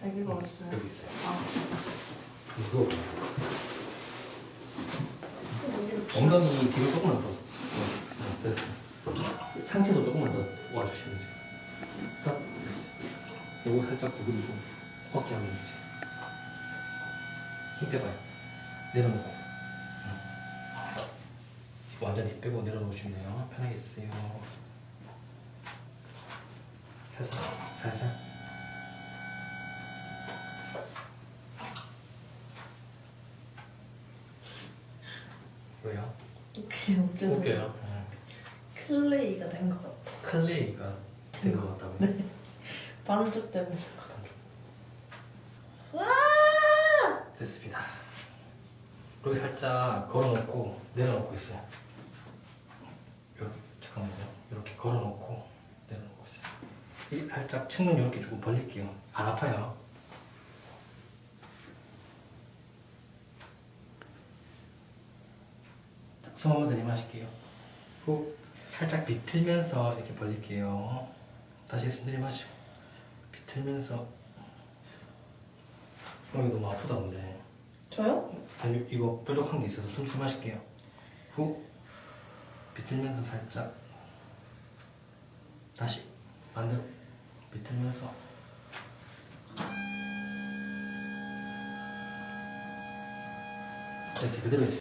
여기가 어딨어요? 여기 있어요. 아, 이거 여기로 엉덩이 뒤로 조금만 더. 됐어. 상체도 조금만 더 와주시면 돼요. 스탑. 요거 살짝 구부리고 어깨 한번 주세요. 힘 빼봐요. 내려놓고. 이거 완전히 빼고 내려놓으시면 돼요. 편하게 쓰세요. 살살, 살살. 왜요? 그냥 웃겨서 웃겨요. 클레이가 된 것 같아. 클레이가 된 것 같다고요? 반죽 때문에. 됐습니다. 여기 살짝 걸어놓고 내려놓고 있어요. 잠깐만요. 이렇게 걸어놓고 내려놓고 있어요. 이 살짝 측면 이렇게 조금 벌릴게요. 안 아파요. 숨 한번 들이마실게요. 후 살짝 비틀면서 이렇게 벌릴게요. 다시 숨 들이마시고 비틀면서. 이거 너무 아프다 근데. 저요? 아니 이거 뾰족한 게 있어서 숨 들이마실게요. 후 비틀면서 살짝 다시 반대로 비틀면서. 됐어. 그대로 있어요.